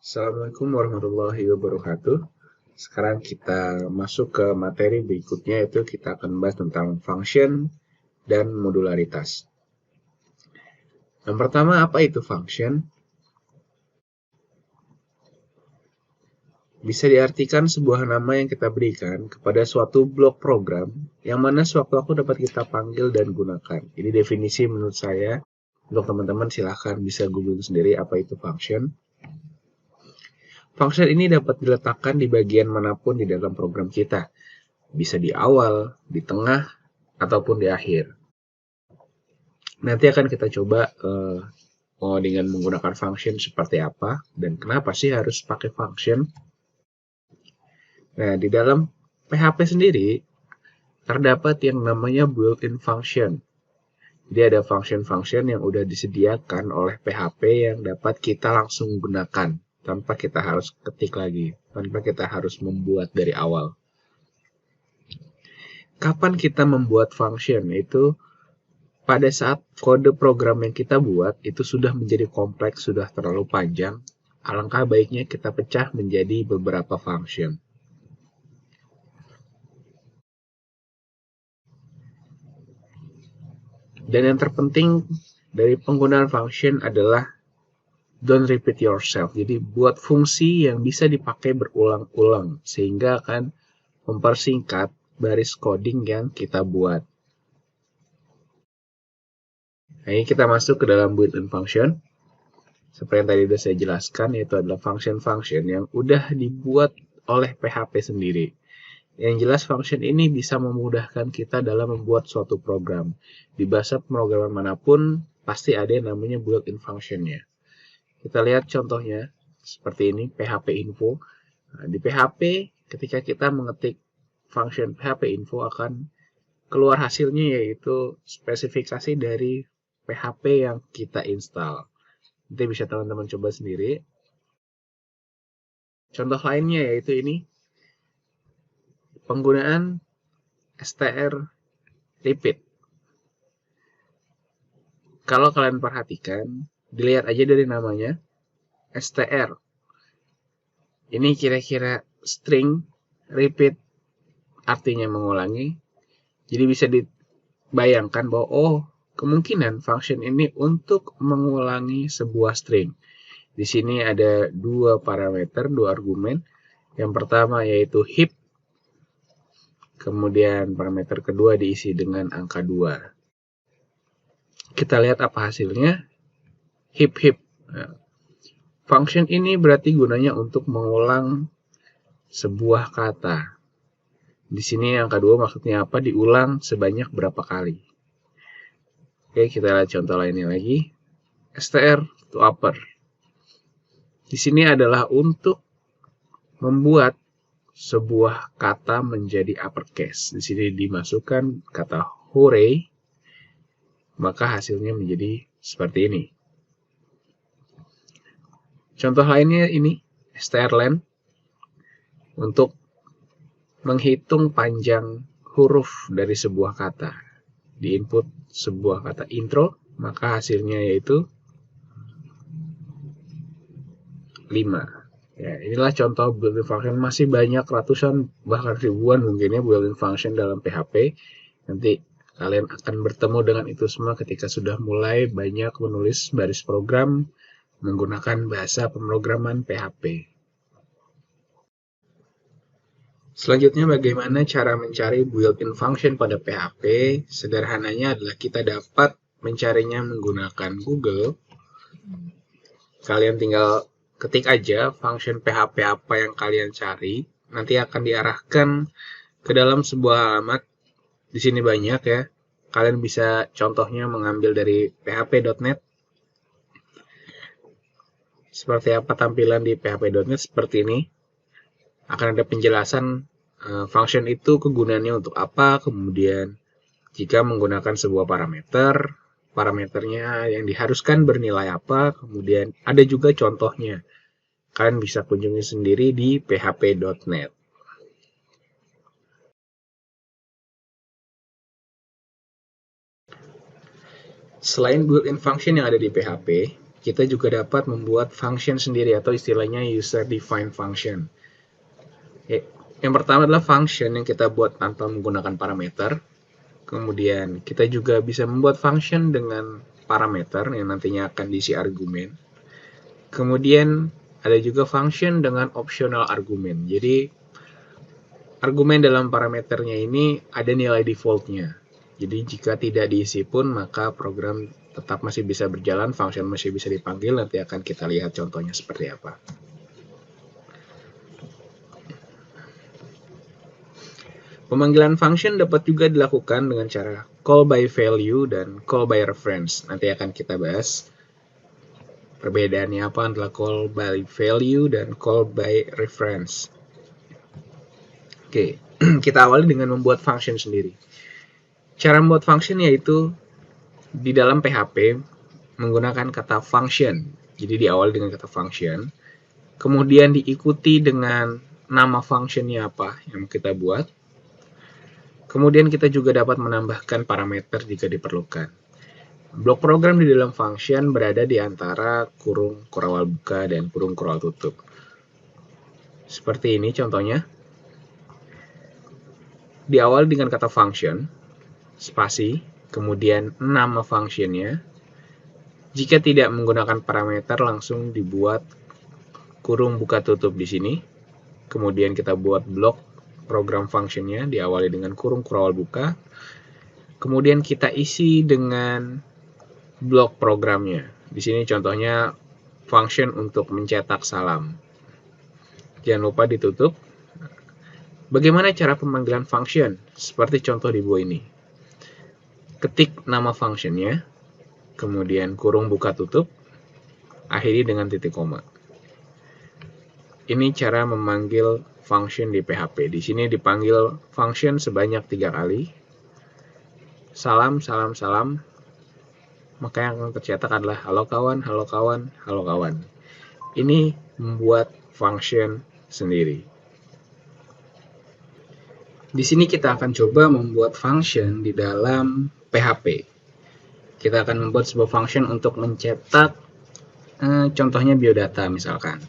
Assalamualaikum warahmatullahi wabarakatuh. Sekarang kita masuk ke materi berikutnya, yaitu kita akan bahas tentang function dan modularitas. Yang pertama, apa itu function? Bisa diartikan sebuah nama yang kita berikan kepada suatu blok program yang mana sewaktu-waktu dapat kita panggil dan gunakan. Ini definisi menurut saya. Untuk teman-teman silahkan bisa googling sendiri apa itu function. Function ini dapat diletakkan di bagian manapun di dalam program kita. Bisa di awal, di tengah, ataupun di akhir. Nanti akan kita coba dengan menggunakan function seperti apa dan kenapa sih harus pakai function. Nah, di dalam PHP sendiri terdapat yang namanya built-in function. Jadi ada function-function yang udah disediakan oleh PHP yang dapat kita langsung gunakan tanpa kita harus ketik lagi, tanpa kita harus membuat dari awal. Kapan kita membuat function? Itu pada saat kode program yang kita buat itu sudah menjadi kompleks, sudah terlalu panjang, alangkah baiknya kita pecah menjadi beberapa function. Dan yang terpenting dari penggunaan function adalah don't repeat yourself. Jadi buat fungsi yang bisa dipakai berulang-ulang sehingga akan mempersingkat baris coding yang kita buat. Nah, ini kita masuk ke dalam built-in function. Seperti yang tadi sudah saya jelaskan, yaitu adalah function-function yang udah dibuat oleh PHP sendiri. Yang jelas function ini bisa memudahkan kita dalam membuat suatu program. Di bahasa pemrograman manapun, pasti ada yang namanya built-in function-nya. Kita lihat contohnya, seperti ini, PHP info. Nah, di PHP, ketika kita mengetik function PHP info akan keluar hasilnya yaitu spesifikasi dari PHP yang kita install. Nanti bisa teman-teman coba sendiri. Contoh lainnya yaitu ini, penggunaan str repeat. Kalau kalian perhatikan, dilihat aja dari namanya, str. Ini kira-kira string repeat, artinya mengulangi. Jadi bisa dibayangkan bahwa, kemungkinan function ini untuk mengulangi sebuah string. Di sini ada dua parameter, dua argumen. Yang pertama yaitu heap, kemudian parameter kedua diisi dengan angka 2. Kita lihat apa hasilnya. Heap. Nah, function ini berarti gunanya untuk mengulang sebuah kata. Di sini angka 2 maksudnya apa? Diulang sebanyak berapa kali. Oke, kita lihat contoh lainnya lagi. Str to upper. Di sini adalah untuk membuat sebuah kata menjadi uppercase. Di sini dimasukkan kata hooray, maka hasilnya menjadi seperti ini. Contoh lainnya ini, strlen, untuk menghitung panjang huruf dari sebuah kata. Di input sebuah kata intro, maka hasilnya yaitu 5. Ya, inilah contoh built-in function. Masih banyak ratusan bahkan ribuan mungkinnya built-in function dalam PHP. Nanti kalian akan bertemu dengan itu semua ketika sudah mulai banyak menulis baris program menggunakan bahasa pemrograman PHP. Selanjutnya, bagaimana cara mencari built-in function pada PHP? Sederhananya adalah kita dapat mencarinya menggunakan Google. Kalian tinggal ketik aja function PHP apa yang kalian cari, nanti akan diarahkan ke dalam sebuah alamat. Di sini banyak ya. Kalian bisa contohnya mengambil dari php.net. Seperti apa tampilan di php.net seperti ini. Akan ada penjelasan function itu kegunaannya untuk apa, kemudian jika menggunakan sebuah parameternya yang diharuskan bernilai apa, kemudian ada juga contohnya. Kalian bisa kunjungi sendiri di php.net. Selain built-in function yang ada di PHP, kita juga dapat membuat function sendiri atau istilahnya user defined function. Yang pertama adalah function yang kita buat tanpa menggunakan parameter. Kemudian kita juga bisa membuat function dengan parameter yang nantinya akan diisi argumen. Kemudian ada juga function dengan optional argumen. Jadi argumen dalam parameternya ini ada nilai defaultnya. Jadi jika tidak diisi pun maka program tetap masih bisa berjalan, function masih bisa dipanggil. Nanti akan kita lihat contohnya seperti apa. Pemanggilan function dapat juga dilakukan dengan cara call by value dan call by reference. Nanti akan kita bahas perbedaannya apa adalah call by value dan call by reference. Oke, kita awali dengan membuat function sendiri. Cara membuat function yaitu di dalam PHP menggunakan kata function. Jadi diawali dengan kata function, kemudian diikuti dengan nama functionnya apa yang kita buat. Kemudian kita juga dapat menambahkan parameter jika diperlukan. Blok program di dalam function berada di antara kurung kurawal buka dan kurung kurawal tutup. Seperti ini contohnya. Diawali dengan kata function, spasi, kemudian nama functionnya. Jika tidak menggunakan parameter, langsung dibuat kurung buka tutup di sini. Kemudian kita buat blok program functionnya, diawali dengan kurung kurawal buka. Kemudian kita isi dengan blok programnya. Di sini contohnya function untuk mencetak salam. Jangan lupa ditutup. Bagaimana cara pemanggilan function? Seperti contoh di bawah ini. Ketik nama functionnya, kemudian kurung buka tutup, akhiri dengan titik koma. Ini cara memanggil function di PHP. Di sini dipanggil function sebanyak 3 kali. Salam, salam, salam. Maka yang akan tercetak adalah halo kawan, halo kawan, halo kawan. Ini membuat function sendiri. Di sini kita akan coba membuat function di dalam PHP. Kita akan membuat sebuah function untuk mencetak contohnya biodata misalkan.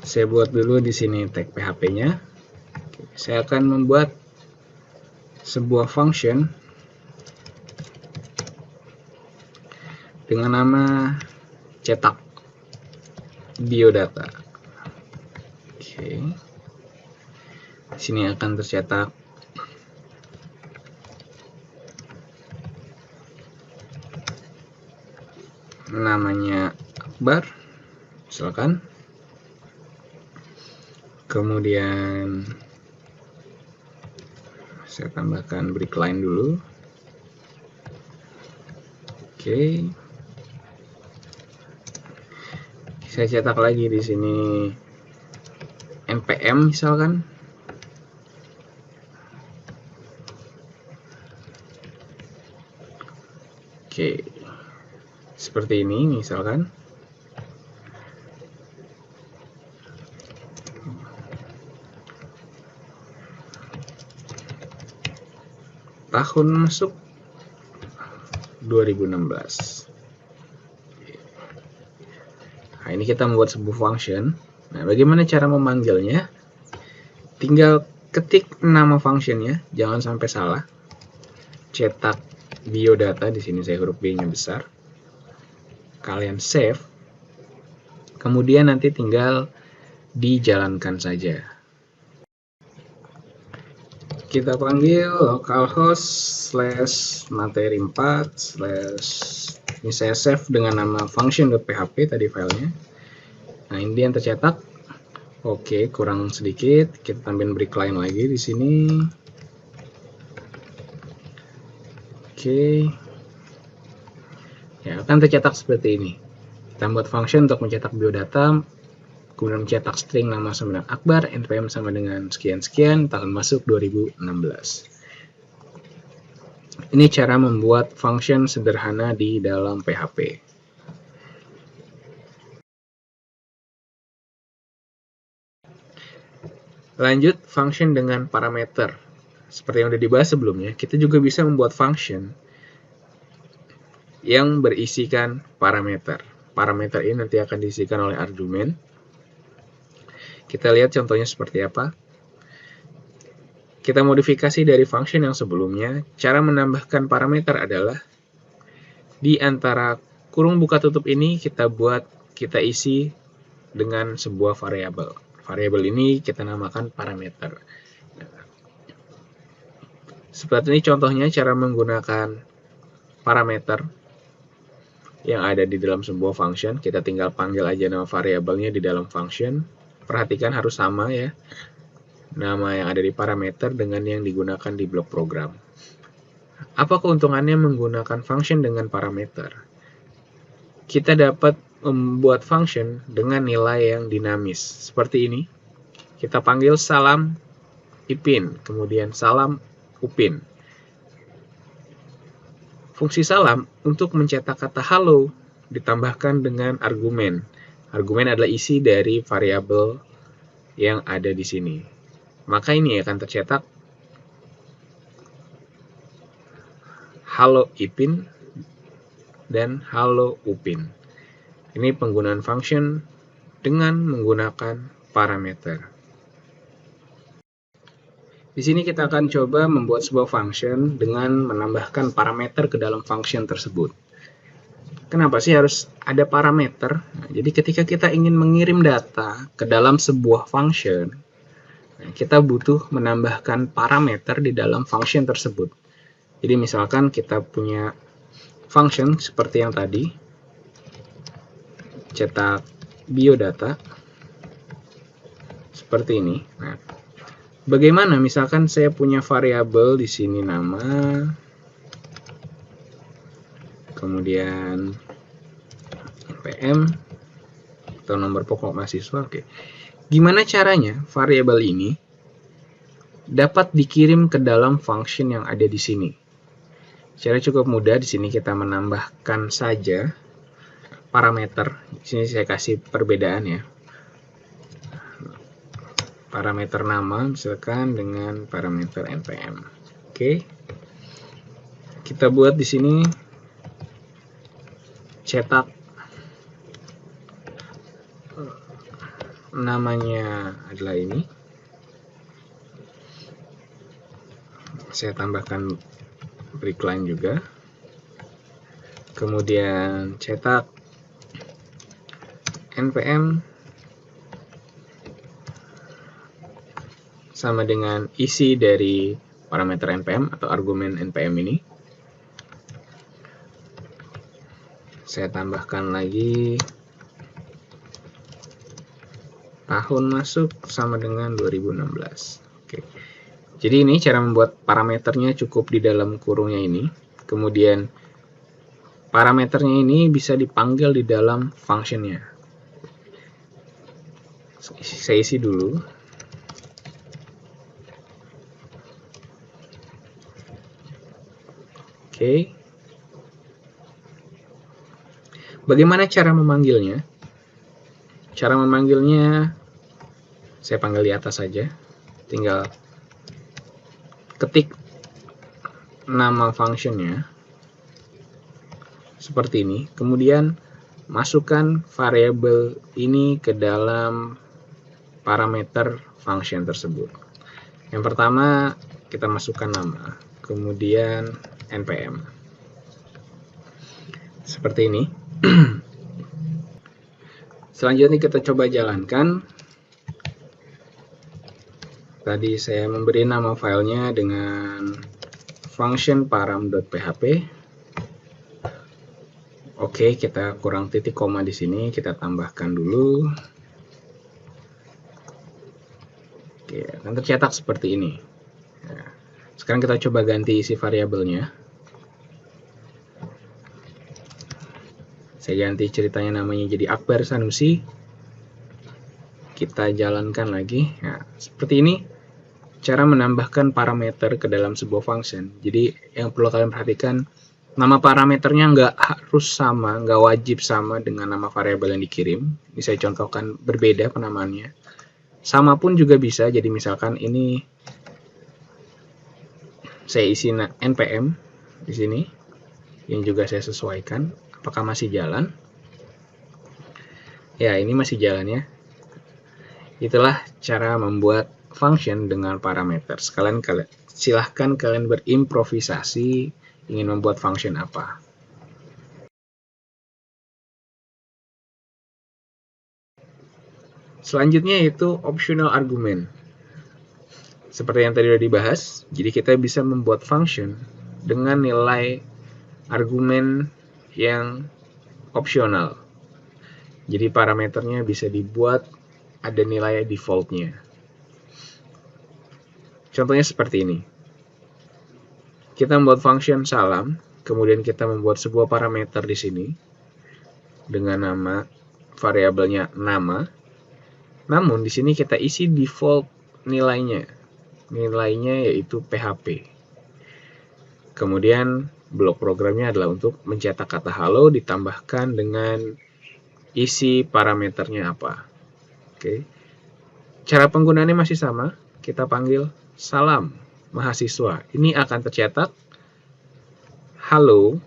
Saya buat dulu di sini tag PHP-nya. Saya akan membuat sebuah function dengan nama cetak biodata. Oke. Di sini akan tercetak namanya Akbar, misalkan. Kemudian saya tambahkan break line dulu. Oke. Saya cetak lagi di sini npm misalkan. Oke. Seperti ini misalkan. Tahun masuk 2016. Nah, ini kita membuat sebuah function. Nah, bagaimana cara memanggilnya? Tinggal ketik nama functionnya, jangan sampai salah. Cetak biodata, di sini saya huruf B-nya besar. Kalian save. Kemudian nanti tinggal dijalankan saja. Kita panggil localhost /materi4/ ini saya save dengan nama function.php tadi filenya. Nah, ini yang tercetak. Oke, kurang sedikit. Kita tambahin break line lagi di sini. Oke. Ya, akan tercetak seperti ini. Kita buat function untuk mencetak biodata, kemudian mencetak string nama sama dengan Akbar, npm sama dengan sekian-sekian, tahun masuk 2016. Ini cara membuat function sederhana di dalam PHP. Lanjut, function dengan parameter. Seperti yang sudah dibahas sebelumnya, kita juga bisa membuat function yang berisikan parameter. Parameter ini nanti akan diisikan oleh argumen. Kita lihat contohnya seperti apa. Kita modifikasi dari function yang sebelumnya. Cara menambahkan parameter adalah di antara kurung buka tutup ini kita isi dengan sebuah variabel. Variabel ini kita namakan parameter. Seperti ini contohnya cara menggunakan parameter yang ada di dalam sebuah function. Kita tinggal panggil aja nama variabelnya di dalam function. Perhatikan harus sama ya, nama yang ada di parameter dengan yang digunakan di blok program. Apa keuntungannya menggunakan function dengan parameter? Kita dapat membuat function dengan nilai yang dinamis. Seperti ini. Kita panggil salam ipin, kemudian salam upin. Fungsi salam untuk mencetak kata halo ditambahkan dengan argumen. Argumen adalah isi dari variabel yang ada di sini. Maka ini akan tercetak halo ipin dan halo upin. Ini penggunaan function dengan menggunakan parameter. Di sini kita akan coba membuat sebuah function dengan menambahkan parameter ke dalam function tersebut. Kenapa sih harus ada parameter? Nah, jadi ketika kita ingin mengirim data ke dalam sebuah function, kita butuh menambahkan parameter di dalam function tersebut. Jadi misalkan kita punya function seperti yang tadi, cetak biodata, seperti ini. Nah, bagaimana misalkan saya punya variabel di sini nama, kemudian NPM atau nomor pokok mahasiswa. Oke. Gimana caranya variabel ini dapat dikirim ke dalam function yang ada di sini? Cara cukup mudah. Di sini kita menambahkan saja parameter. Di sini saya kasih perbedaan ya. Parameter nama misalkan dengan parameter npm. Oke. Kita buat di sini cetak namanya adalah ini. Saya tambahkan break line juga. Kemudian cetak npm sama dengan isi dari parameter npm atau argumen npm ini. Saya tambahkan lagi tahun masuk sama dengan 2016. Oke. Jadi ini cara membuat parameternya cukup di dalam kurungnya ini. Kemudian parameternya ini bisa dipanggil di dalam functionnya. Saya isi dulu. Oke. Bagaimana cara memanggilnya? Cara memanggilnya saya panggil di atas saja. Tinggal ketik nama functionnya seperti ini. Kemudian masukkan variabel ini ke dalam parameter function tersebut. Yang pertama kita masukkan nama, kemudian npm. Seperti ini. Selanjutnya kita coba jalankan. Tadi saya memberi nama filenya dengan function param.php. Oke, kita kurang titik koma di sini, kita tambahkan dulu. Oke, akan tercetak seperti ini. Nah, sekarang kita coba ganti isi variabelnya. Saya ganti ceritanya namanya jadi Akbar Sanusi. Kita jalankan lagi. Nah, seperti ini cara menambahkan parameter ke dalam sebuah function. Jadi yang perlu kalian perhatikan, nama parameternya nggak harus sama, nggak wajib sama dengan nama variabel yang dikirim. Ini saya contohkan berbeda penamaannya. Sama pun juga bisa. Jadi misalkan ini saya isi npm di sini. yang juga saya sesuaikan. Apakah masih jalan? Ya, ini masih jalan ya. Itulah cara membuat function dengan parameter. Silahkan kalian berimprovisasi ingin membuat function apa. Selanjutnya yaitu optional argument. Seperti yang tadi sudah dibahas, jadi kita bisa membuat function dengan nilai argumen yang opsional. Jadi parameternya bisa dibuat ada nilai defaultnya. Contohnya seperti ini. Kita membuat function salam, kemudian kita membuat sebuah parameter di sini dengan nama variabelnya nama. Namun di sini kita isi default nilainya. Nilainya yaitu PHP. Kemudian blok programnya adalah untuk mencetak kata halo ditambahkan dengan isi parameternya apa. Oke. Cara penggunaannya masih sama. Kita panggil salam mahasiswa. Ini akan tercetak halo,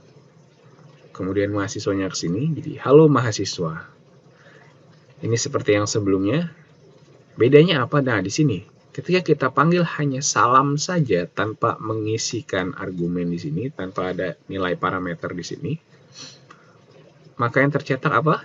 kemudian mahasiswanya ke sini, jadi halo mahasiswa. Ini seperti yang sebelumnya. Bedanya apa? Nah, di sini ketika kita panggil hanya salam saja tanpa mengisikan argumen di sini, tanpa ada nilai parameter di sini, maka yang tercetak apa?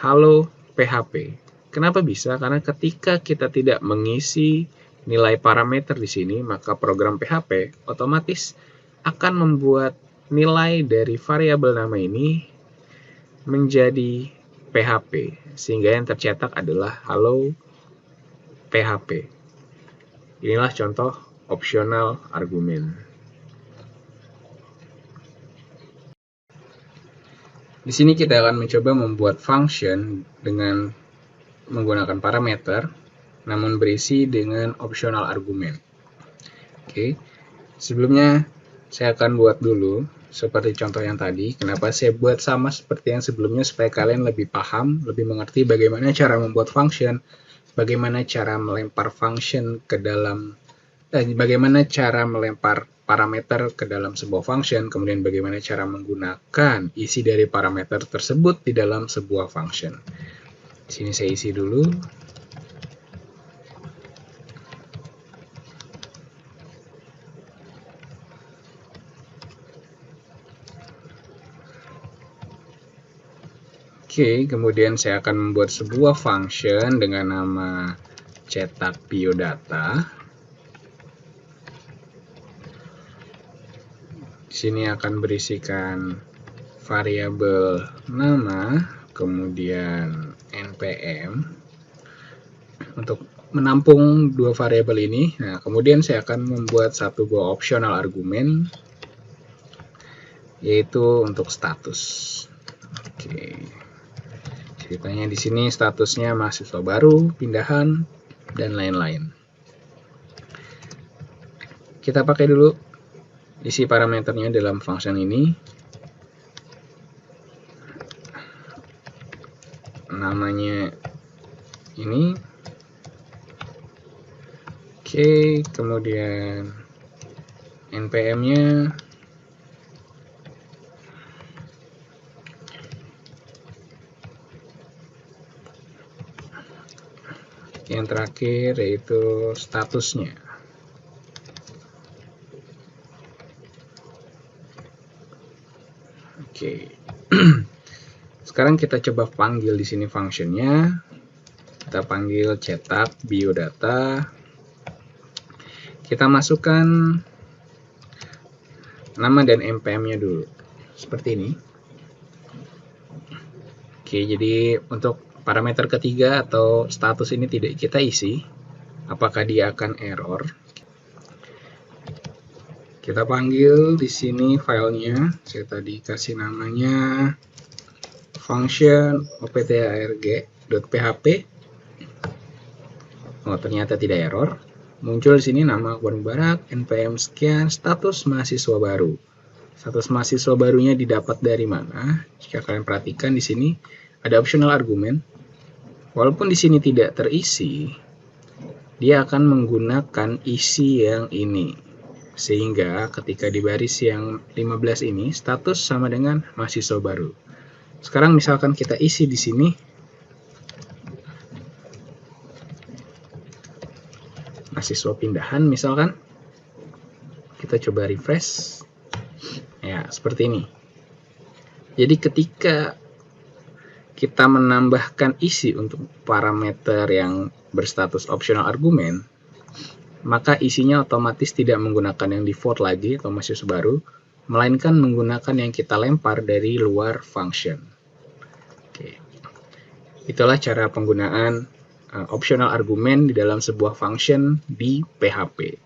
Halo PHP. Kenapa bisa? Karena ketika kita tidak mengisi nilai parameter di sini, maka program PHP otomatis akan membuat nilai dari variabel nama ini menjadi PHP, sehingga yang tercetak adalah halo PHP. Inilah contoh optional argument. Di sini kita akan mencoba membuat function dengan menggunakan parameter, namun berisi dengan optional argument. Oke, sebelumnya saya akan buat dulu seperti contoh yang tadi. Kenapa saya buat sama seperti yang sebelumnya supaya kalian lebih paham, lebih mengerti bagaimana cara membuat function, bagaimana cara melempar function ke dalam, bagaimana cara melempar parameter ke dalam sebuah function, kemudian bagaimana cara menggunakan isi dari parameter tersebut di dalam sebuah function. Di sini saya isi dulu. Oke, kemudian saya akan membuat sebuah function dengan nama cetak biodata. Di sini akan berisikan variabel nama, kemudian npm untuk menampung dua variabel ini. Nah, kemudian saya akan membuat satu buah optional argumen, yaitu untuk status. Oke, ceritanya di sini statusnya mahasiswa baru, pindahan, dan lain-lain. Kita pakai dulu isi parameternya dalam function ini. Namanya ini. Oke, kemudian npm-nya yang terakhir yaitu statusnya. Oke. Sekarang kita coba panggil di sini functionnya. Kita panggil cetak biodata. Kita masukkan nama dan npm-nya dulu. Seperti ini. Oke, jadi untuk parameter ketiga atau status ini tidak kita isi. Apakah dia akan error? Kita panggil di sini filenya. Saya tadi kasih namanya function optarg.php. Oh, ternyata tidak error. Muncul di sini nama Warung Barak, npm sekian, status mahasiswa baru. Status mahasiswa barunya didapat dari mana? Jika kalian perhatikan di sini ada optional argument. Walaupun di sini tidak terisi, dia akan menggunakan isi yang ini. Sehingga ketika di baris yang 15 ini, status sama dengan mahasiswa baru. Sekarang misalkan kita isi di sini mahasiswa pindahan misalkan. Kita coba refresh. Ya, seperti ini. Jadi ketika kita menambahkan isi untuk parameter yang berstatus optional argumen, maka isinya otomatis tidak menggunakan yang default lagi atau mahasiswa baru, melainkan menggunakan yang kita lempar dari luar function. Oke. Itulah cara penggunaan optional argumen di dalam sebuah function di PHP.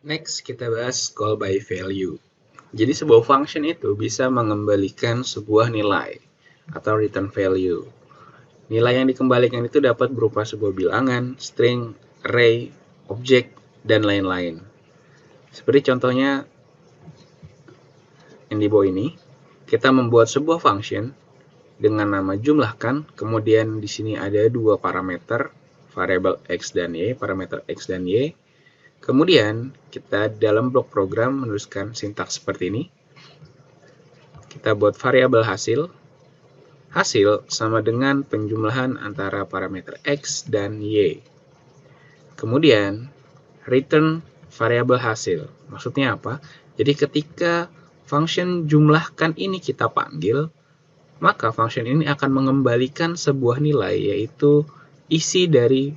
Next, kita bahas call by value. Jadi sebuah function itu bisa mengembalikan sebuah nilai atau return value. Nilai yang dikembalikan itu dapat berupa sebuah bilangan, string, array, objek, dan lain-lain. Seperti contohnya yang di bawah ini, kita membuat sebuah function dengan nama jumlahkan, kemudian di sini ada dua parameter, variabel x dan y, parameter x dan y. Kemudian kita dalam blok program menuliskan sintaks seperti ini. Kita buat variabel hasil. Hasil sama dengan penjumlahan antara parameter x dan y. Kemudian return variabel hasil. Maksudnya apa? Jadi ketika function jumlahkan ini kita panggil, maka function ini akan mengembalikan sebuah nilai, yaitu isi dari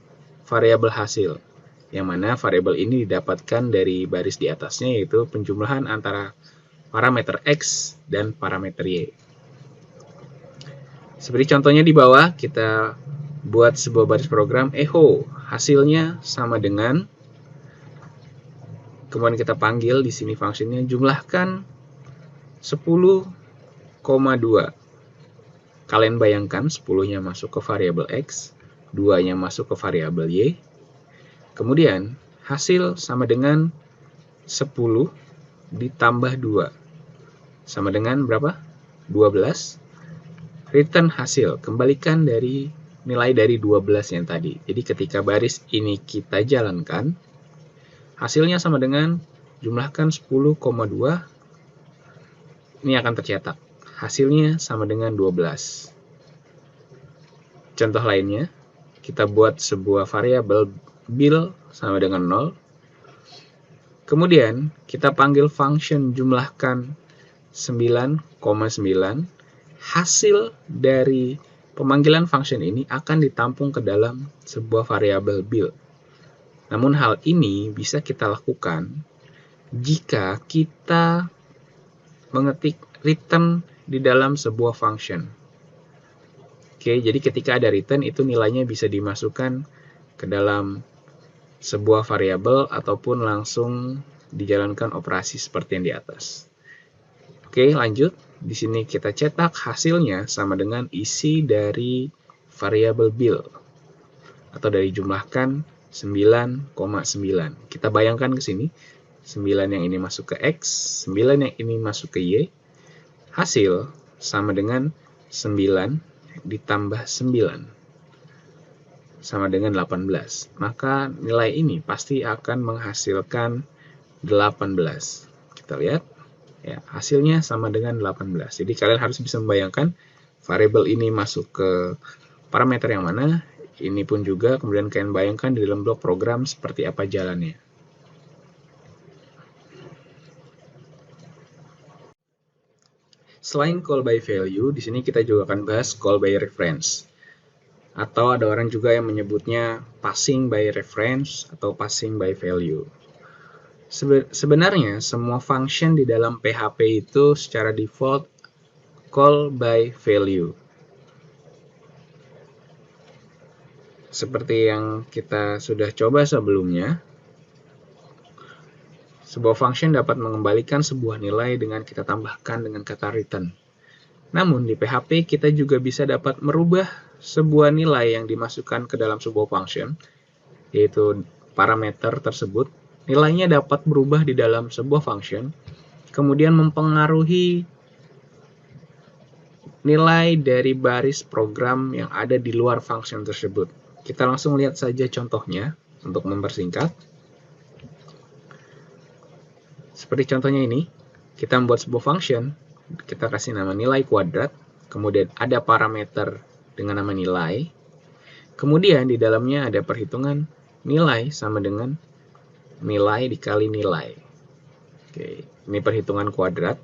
variabel hasil, yang mana variabel ini didapatkan dari baris di atasnya, yaitu penjumlahan antara parameter x dan parameter y. Seperti contohnya di bawah, kita buat sebuah baris program echo, hasilnya sama dengan, kemudian kita panggil di sini fungsinya jumlahkan 10,2. Kalian bayangkan 10-nya masuk ke variabel x, 2-nya masuk ke variabel y. Kemudian hasil sama dengan 10 ditambah 2. Sama dengan berapa? 12. Return hasil, kembalikan dari nilai dari 12 yang tadi. Jadi ketika baris ini kita jalankan, hasilnya sama dengan jumlahkan 10,2. Ini akan tercetak. Hasilnya sama dengan 12. Contoh lainnya, kita buat sebuah variabel bil sama dengan 0. Kemudian kita panggil function jumlahkan 9,9. Hasil dari pemanggilan function ini akan ditampung ke dalam sebuah variabel bil. Namun hal ini bisa kita lakukan jika kita mengetik return di dalam sebuah function. Oke, jadi ketika ada return itu nilainya bisa dimasukkan ke dalam sebuah variabel ataupun langsung dijalankan operasi seperti yang di atas. Oke, lanjut. Di sini kita cetak hasilnya sama dengan isi dari variabel bil atau dari jumlahkan 9,9. Kita bayangkan ke sini, 9 yang ini masuk ke x, 9 yang ini masuk ke y. Hasil sama dengan 9 ditambah 9 sama dengan 18. Maka nilai ini pasti akan menghasilkan 18. Kita lihat, ya, hasilnya sama dengan 18. Jadi kalian harus bisa membayangkan variabel ini masuk ke parameter yang mana, ini pun juga kemudian kalian bayangkan di dalam blok program seperti apa jalannya. Selain call by value, di sini kita juga akan bahas call by reference. Atau ada orang juga yang menyebutnya passing by reference atau passing by value. Sebenarnya semua function di dalam PHP itu secara default call by value. Seperti yang kita sudah coba sebelumnya, sebuah function dapat mengembalikan sebuah nilai dengan kita tambahkan dengan kata return. Namun di PHP kita juga bisa dapat merubah sebuah nilai yang dimasukkan ke dalam sebuah function, yaitu parameter tersebut. Nilainya dapat berubah di dalam sebuah function, kemudian mempengaruhi nilai dari baris program yang ada di luar function tersebut. Kita langsung lihat saja contohnya untuk mempersingkat. Seperti contohnya ini, kita membuat sebuah function, kita kasih nama nilai kuadrat, kemudian ada parameter dengan nama nilai, kemudian di dalamnya ada perhitungan nilai sama dengan nilai dikali nilai. Oke, ini perhitungan kuadrat.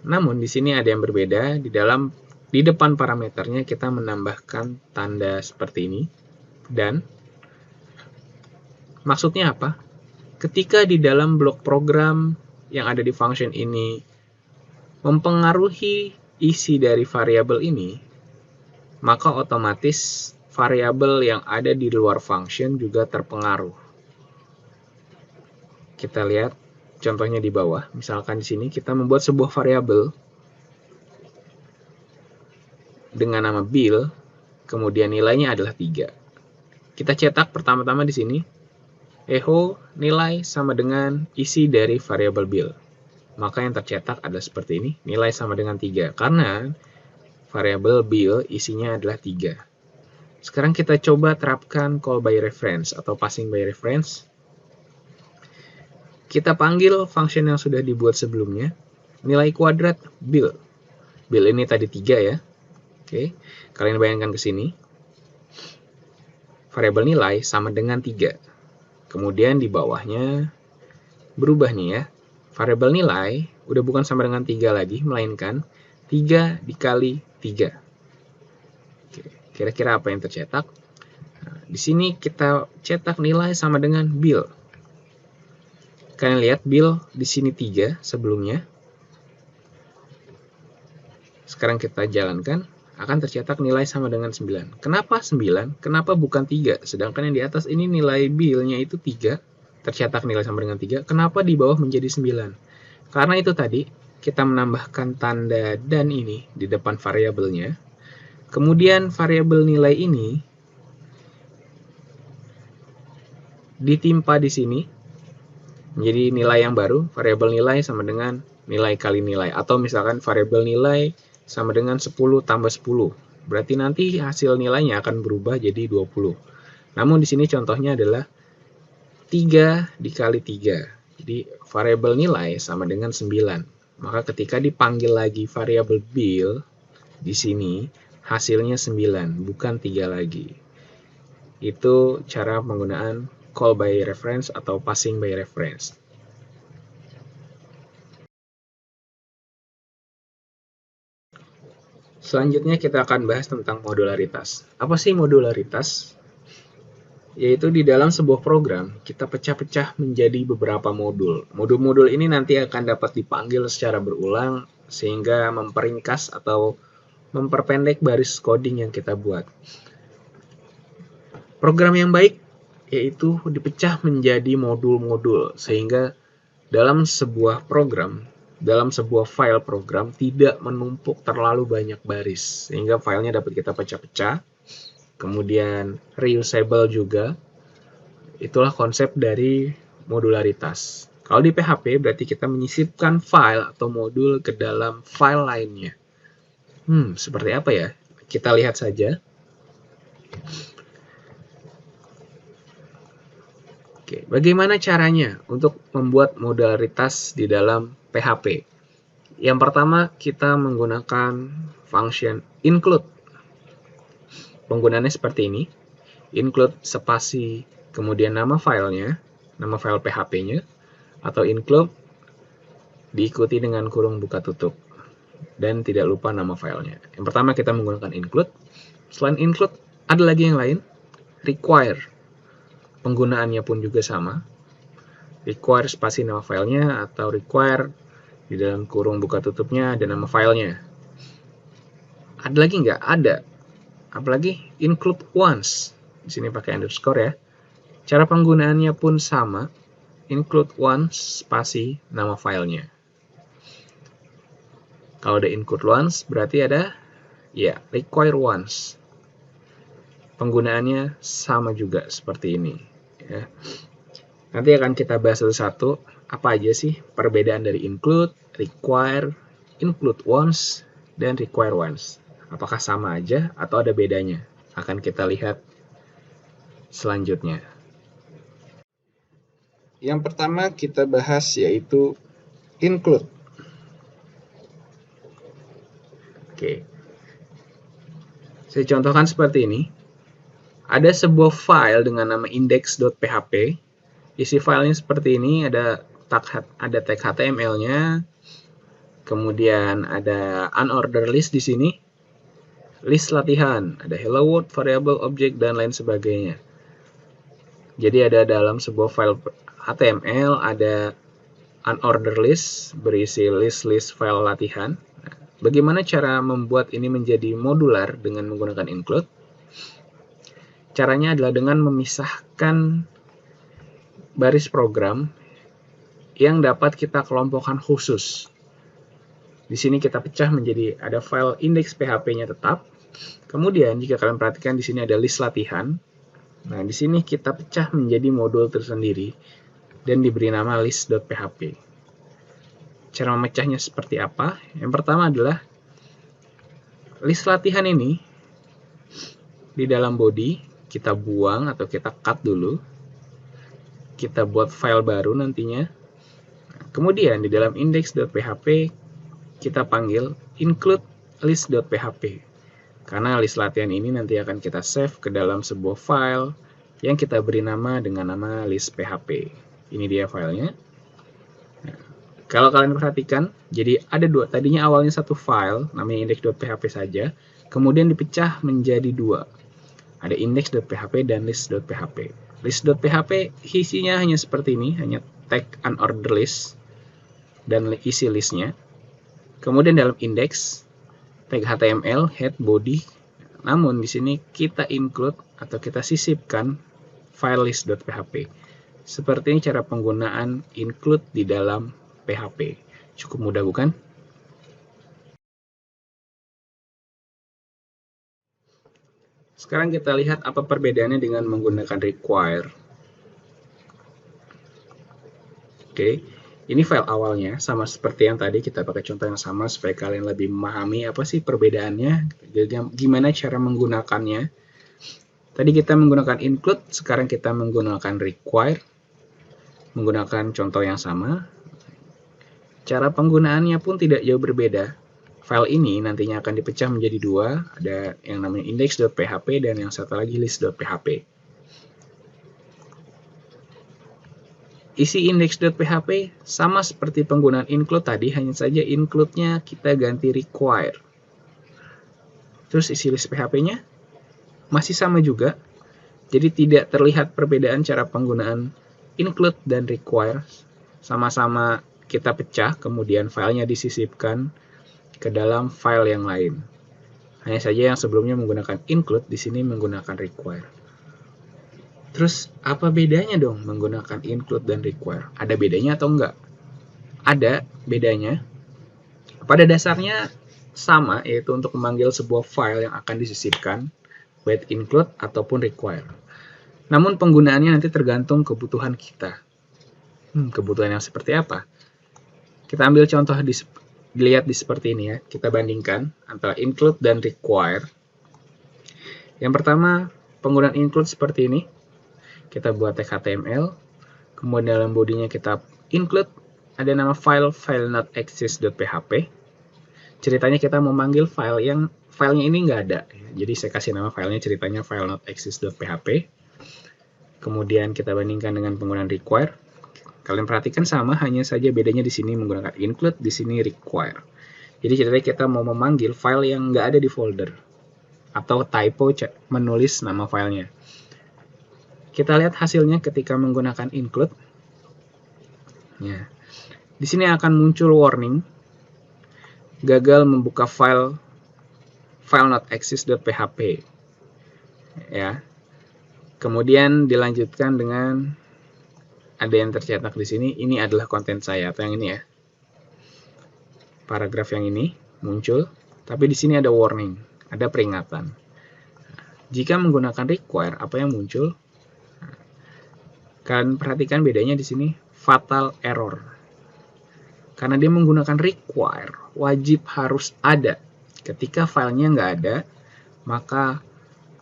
Namun di sini ada yang berbeda, di depan parameternya kita menambahkan tanda seperti ini. Dan maksudnya apa? Ketika di dalam blok program yang ada di function ini mempengaruhi isi dari variabel ini, maka otomatis variabel yang ada di luar function juga terpengaruh. Kita lihat contohnya di bawah. Misalkan di sini kita membuat sebuah variabel dengan nama bill, kemudian nilainya adalah 3. Kita cetak pertama-tama di sini echo nilai sama dengan isi dari variabel bill. Maka yang tercetak adalah seperti ini, nilai sama dengan 3. Karena variabel bill isinya adalah 3. Sekarang kita coba terapkan call by reference atau passing by reference. Kita panggil function yang sudah dibuat sebelumnya, nilai kuadrat bill. Bill ini tadi 3 ya. Oke, kalian bayangkan ke sini. Variabel nilai sama dengan 3. Kemudian di bawahnya berubah nih ya. Variabel nilai udah bukan sama dengan 3 lagi, melainkan 3 dikali 3. Kira-kira apa yang tercetak? Nah, di sini kita cetak nilai sama dengan bill. Kalian lihat bill di sini 3 sebelumnya. Sekarang kita jalankan, akan tercetak nilai sama dengan 9. Kenapa 9? Kenapa bukan 3? Sedangkan yang di atas ini nilai bill-nya itu 3. Tercetak nilai sama dengan 3, kenapa di bawah menjadi 9? Karena itu tadi, kita menambahkan tanda dan ini di depan variabelnya. Kemudian variabel nilai ini ditimpa di sini, menjadi nilai yang baru, variabel nilai sama dengan nilai kali nilai. Atau misalkan variabel nilai sama dengan 10 tambah 10. Berarti nanti hasil nilainya akan berubah jadi 20. Namun di sini contohnya adalah 3 dikali 3. Jadi variabel nilai sama dengan 9. Maka ketika dipanggil lagi variabel bill di sini hasilnya 9, bukan 3 lagi. Itu cara penggunaan call by reference atau passing by reference. Selanjutnya kita akan bahas tentang modularitas. Apa sih modularitas? Yaitu di dalam sebuah program, kita pecah-pecah menjadi beberapa modul. Modul-modul ini nanti akan dapat dipanggil secara berulang, sehingga memperingkas atau memperpendek baris coding yang kita buat. Program yang baik yaitu dipecah menjadi modul-modul, sehingga dalam sebuah program, dalam sebuah file program, tidak menumpuk terlalu banyak baris, sehingga filenya dapat kita pecah-pecah. Kemudian reusable juga. Itulah konsep dari modularitas. Kalau di PHP berarti kita menyisipkan file atau modul ke dalam file lainnya. Seperti apa ya? Kita lihat saja. Oke, bagaimana caranya untuk membuat modularitas di dalam PHP? Yang pertama, kita menggunakan function include. Penggunaannya seperti ini. Include spasi, kemudian nama filenya, nama file PHP-nya, atau include diikuti dengan kurung buka tutup. Dan tidak lupa nama filenya. Yang pertama kita menggunakan include. Selain include, ada lagi yang lain. Require. Penggunaannya pun juga sama. Require spasi nama filenya, atau require di dalam kurung buka tutupnya ada nama filenya. Ada lagi nggak? Ada. Apalagi include once. Di sini pakai underscore ya. Cara penggunaannya pun sama. Include once spasi nama filenya. Kalau ada include once berarti ada ya require once. Penggunaannya sama juga seperti ini ya. Nanti akan kita bahas satu-satu apa aja sih perbedaan dari include, require, include once, dan require once. Apakah sama aja atau ada bedanya? Akan kita lihat selanjutnya. Yang pertama kita bahas yaitu include. Oke. Saya contohkan seperti ini. Ada sebuah file dengan nama index.php. Isi filenya seperti ini, ada tag HTML-nya, kemudian ada unordered list di sini, list latihan, ada hello world, variable, object, dan lain sebagainya. Jadi ada dalam sebuah file HTML ada unordered list berisi list file latihan. Nah, bagaimana cara membuat ini menjadi modular dengan menggunakan include? Caranya adalah dengan memisahkan baris program yang dapat kita kelompokkan khusus. Di sini kita pecah menjadi ada file index.php-nya tetap. Kemudian jika kalian perhatikan di sini ada list latihan. Nah, di sini kita pecah menjadi modul tersendiri dan diberi nama list.php. Cara memecahnya seperti apa? Yang pertama adalah list latihan ini di dalam body kita buang atau kita cut dulu. Kita buat file baru nantinya. Kemudian di dalam index.php kita panggil include list.php. Karena list latihan ini nanti akan kita save ke dalam sebuah file yang kita beri nama dengan nama list.php. Ini dia filenya. Nah, kalau kalian perhatikan, jadi ada dua. Tadinya awalnya satu file namanya index.php saja, kemudian dipecah menjadi dua. Ada index.php dan list.php. List.php isinya hanya seperti ini, hanya tag unordered list dan isi listnya. Kemudian dalam index tag HTML, head, body. Namun di sini kita include atau kita sisipkan file list.php. Seperti ini cara penggunaan include di dalam PHP. Cukup mudah bukan? Sekarang kita lihat apa perbedaannya dengan menggunakan require. Oke, ini file awalnya sama seperti yang tadi, kita pakai contoh yang sama supaya kalian lebih memahami apa sih perbedaannya, gimana cara menggunakannya. Tadi kita menggunakan include, sekarang kita menggunakan require, menggunakan contoh yang sama. Cara penggunaannya pun tidak jauh berbeda. File ini nantinya akan dipecah menjadi dua, ada yang namanya index.php dan yang satu lagi list.php. Isi index.php sama seperti penggunaan include tadi, hanya saja include-nya kita ganti require. Terus isi list.php-nya masih sama juga, jadi tidak terlihat perbedaan cara penggunaan include dan require. Sama-sama kita pecah, kemudian filenya disisipkan ke dalam file yang lain. Hanya saja yang sebelumnya menggunakan include, di sini menggunakan require. Terus apa bedanya dong menggunakan include dan require? Ada bedanya atau enggak? Ada bedanya. Pada dasarnya sama, yaitu untuk memanggil sebuah file yang akan disisipkan, baik include ataupun require. Namun penggunaannya nanti tergantung kebutuhan kita. Kebutuhan yang seperti apa? Kita ambil contoh dilihat di seperti ini ya. Kita bandingkan antara include dan require. Yang pertama, penggunaan include seperti ini. Kita buat tag HTML, kemudian dalam bodinya kita include, ada nama file not_exist.php. Ceritanya kita memanggil filenya ini nggak ada, jadi saya kasih nama filenya ceritanya file not_exist.php. Kemudian kita bandingkan dengan penggunaan require. Kalian perhatikan sama, hanya saja bedanya di sini menggunakan include, di sini require. Jadi ceritanya kita mau memanggil file yang nggak ada di folder atau typo menulis nama filenya. Kita lihat hasilnya ketika menggunakan include. Ya. Di sini akan muncul warning gagal membuka file not_exist.php. Ya. Kemudian dilanjutkan dengan ada yang tercetak di sini. Ini adalah konten saya atau yang ini ya. Paragraf yang ini muncul, tapi di sini ada warning, ada peringatan. Jika menggunakan require, apa yang muncul? Kalian perhatikan bedanya di sini, fatal error. Karena dia menggunakan require, wajib harus ada. Ketika filenya nggak ada, maka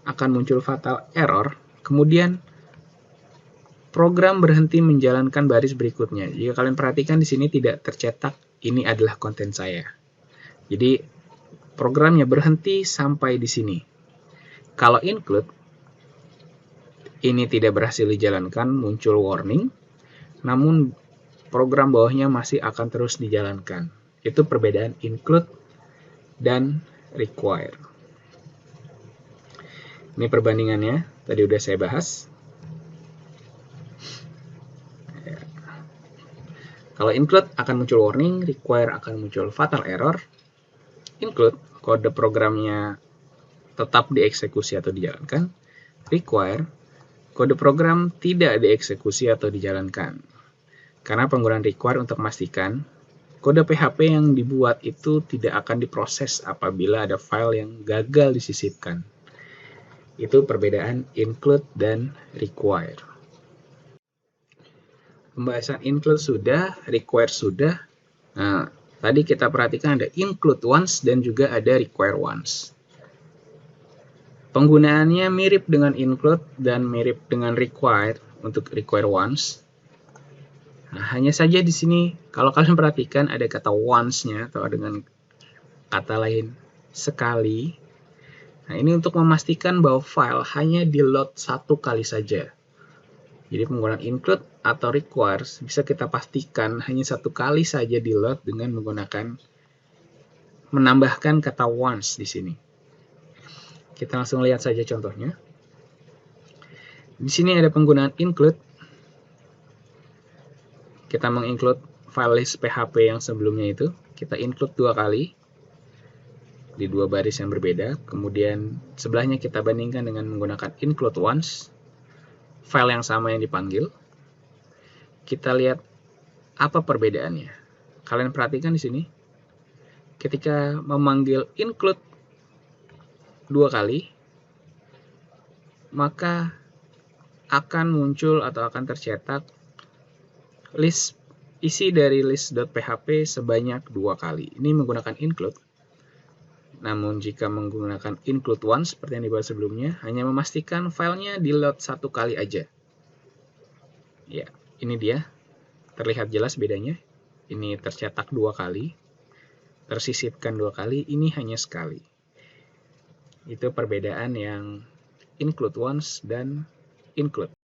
akan muncul fatal error Kemudian program berhenti menjalankan baris berikutnya. Jika kalian perhatikan di sini tidak tercetak ini adalah konten saya. Jadi programnya berhenti sampai di sini. Kalau include ini tidak berhasil dijalankan, muncul warning. Namun program bawahnya masih akan terus dijalankan. Itu perbedaan include dan require. Ini perbandingannya, tadi udah saya bahas. Kalau include akan muncul warning, require akan muncul fatal error. Include, kode programnya tetap dieksekusi atau dijalankan. Require, kode program tidak dieksekusi atau dijalankan. Karena penggunaan require untuk memastikan kode PHP yang dibuat itu tidak akan diproses apabila ada file yang gagal disisipkan. Itu perbedaan include dan require. Pembahasan include sudah, require sudah. Nah, tadi kita perhatikan ada include once dan juga ada require once. Penggunaannya mirip dengan include dan mirip dengan require untuk require once. Nah, hanya saja di sini kalau kalian perhatikan ada kata once-nya atau dengan kata lain sekali. Nah, ini untuk memastikan bahwa file hanya di-load satu kali saja. Jadi penggunaan include atau require bisa kita pastikan hanya satu kali saja di-load dengan menggunakan menambahkan kata once di sini. Kita langsung lihat saja contohnya. Di sini ada penggunaan include. Kita menginclude file list PHP yang sebelumnya itu. Kita include dua kali di dua baris yang berbeda. Kemudian sebelahnya kita bandingkan dengan menggunakan include once. File yang sama yang dipanggil. Kita lihat apa perbedaannya. Kalian perhatikan di sini. Ketika memanggil include dua kali, maka akan muncul atau akan tercetak isi dari list.php sebanyak dua kali. Ini menggunakan include. Namun jika menggunakan include once seperti yang dibahas sebelumnya, hanya memastikan filenya di-load satu kali aja. Ya, ini dia. Terlihat jelas bedanya. Ini tercetak dua kali, tersisipkan dua kali, ini hanya sekali. Itu perbedaan yang include once dan include.